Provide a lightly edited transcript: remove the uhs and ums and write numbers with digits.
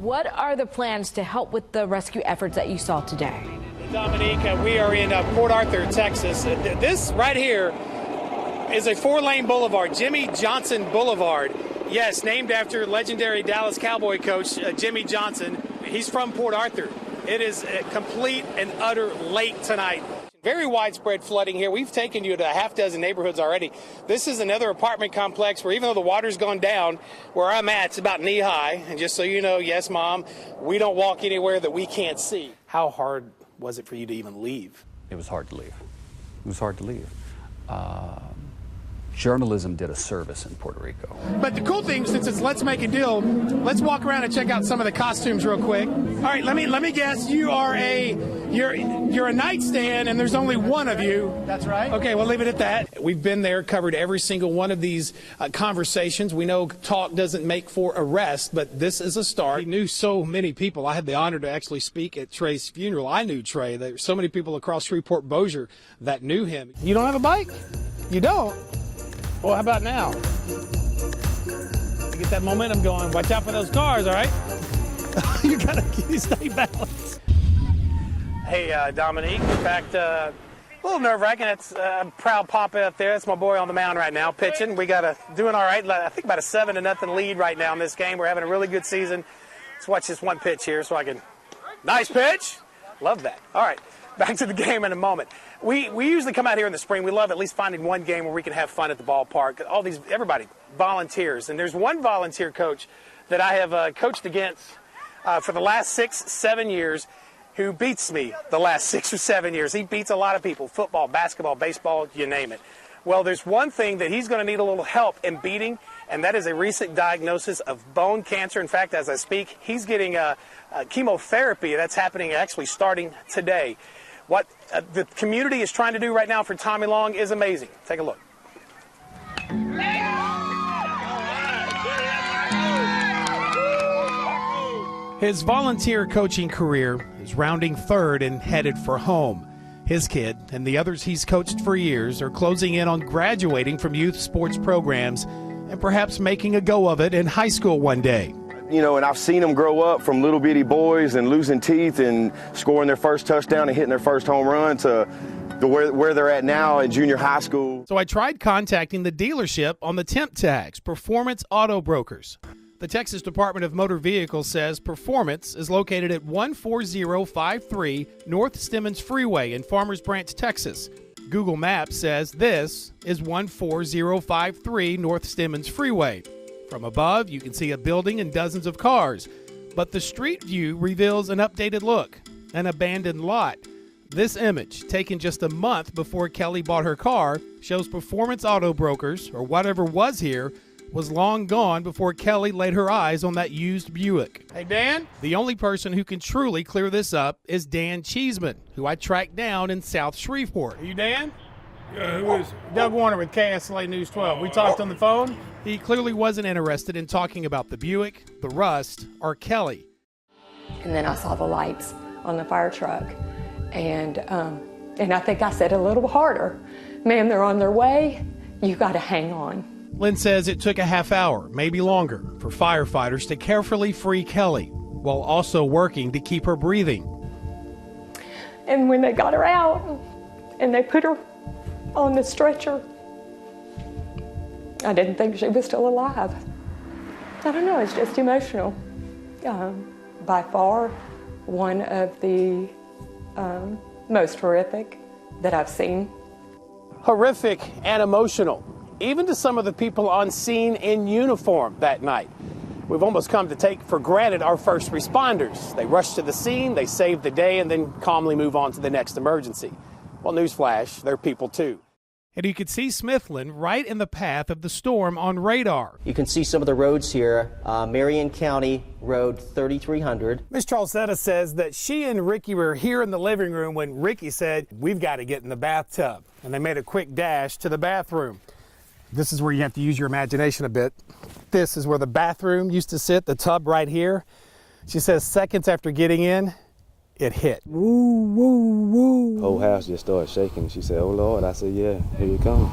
What are the plans to help with the rescue efforts that you saw today? Dominique, we are in Port Arthur, Texas. This right here is a 4-lane boulevard, Jimmy Johnson Boulevard. Yes, named after legendary Dallas Cowboy coach Jimmy Johnson. He's from Port Arthur. It is a complete and utter lake tonight. Very widespread flooding here. We've taken you to a half dozen neighborhoods already. This is another apartment complex where even though the water's gone down, where I'm at, it's about knee high. And just so you know, yes, Mom, we don't walk anywhere that we can't see. How hard was it for you to even leave? It was hard to leave. It was hard to leave. Journalism did a service in Puerto Rico. But the cool thing, since it's Let's Make a Deal, let's walk around and check out some of the costumes real quick. All right, let me guess. You're a nightstand, and there's only one of you. That's right. Okay, we'll leave it at that. We've been there, covered every single one of these conversations. We know talk doesn't make for arrest, but this is a start. He knew so many people. I had the honor to actually speak at Trey's funeral. I knew Trey. There were so many people across Shreveport Bossier that knew him. You don't have a bike? You don't? Well, how about now? Get that momentum going. Watch out for those cars, all right? You gotta stay balanced. Hey, Dominique. In fact, a little nerve-wracking. It's a proud papa up there. That's my boy on the mound right now, pitching. We got doing all right. I think about a 7-0 lead right now in this game. We're having a really good season. Let's watch this one pitch here so I can. Nice pitch. Love that. All right. Back to the game in a moment. We usually come out here in the spring. We love at least finding one game where we can have fun at the ballpark. Everybody volunteers. And there's one volunteer coach that I have coached against for the last 6-7 years who beats me the last 6 or 7 years. He beats a lot of people, football, basketball, baseball, you name it. Well, there's one thing that he's going to need a little help in beating, and that is a recent diagnosis of bone cancer. In fact, as I speak, he's getting chemotherapy that's happening, actually starting today. What the community is trying to do right now for Tommy Long is amazing. Take a look. His volunteer coaching career is rounding third and headed for home. His kid and the others he's coached for years are closing in on graduating from youth sports programs and perhaps making a go of it in high school one day. You know, and I've seen them grow up from little bitty boys and losing teeth and scoring their first touchdown and hitting their first home run to where they're at now in junior high school. So I tried contacting the dealership on the temp tags, Performance Auto Brokers. The Texas Department of Motor Vehicles says Performance is located at 14053 North Stemmons Freeway in Farmers Branch, Texas. Google Maps says this is 14053 North Stemmons Freeway. From above, you can see a building and dozens of cars, but the street view reveals an updated look, an abandoned lot. This image, taken just a month before Kelly bought her car, shows Performance Auto Brokers, or whatever was here, was long gone before Kelly laid her eyes on that used Buick. Hey, Dan? The only person who can truly clear this up is Dan Cheeseman, who I tracked down in South Shreveport. Are you Dan? Yeah, who is it? Doug Warner with KSLA News 12. We talked on the phone. He clearly wasn't interested in talking about the Buick, the rust, or Kelly. And then I saw the lights on the fire truck, and I think I said a little harder, "Ma'am, they're on their way. You got to hang on." Lynn says it took a half hour, maybe longer, for firefighters to carefully free Kelly while also working to keep her breathing. And when they got her out and they put her on the stretcher, I didn't think she was still alive. I don't know, it's just emotional. By far, one of the most horrific that I've seen. Horrific and emotional, even to some of the people on scene in uniform that night. We've almost come to take for granted our first responders. They rush to the scene, they save the day, and then calmly move on to the next emergency. Well, newsflash, they're people too. And you could see Smithland right in the path of the storm on radar. You can see some of the roads here, Marion County Road 3300. Miss Charlesetta says that she and Ricky were here in the living room when Ricky said, "We've got to get in the bathtub." And they made a quick dash to the bathroom. This is where you have to use your imagination a bit. This is where the bathroom used to sit, the tub right here. She says seconds after getting in, it hit. Woo, woo, woo. Whole house just started shaking. She said, "Oh Lord." I said, "Yeah, here you come."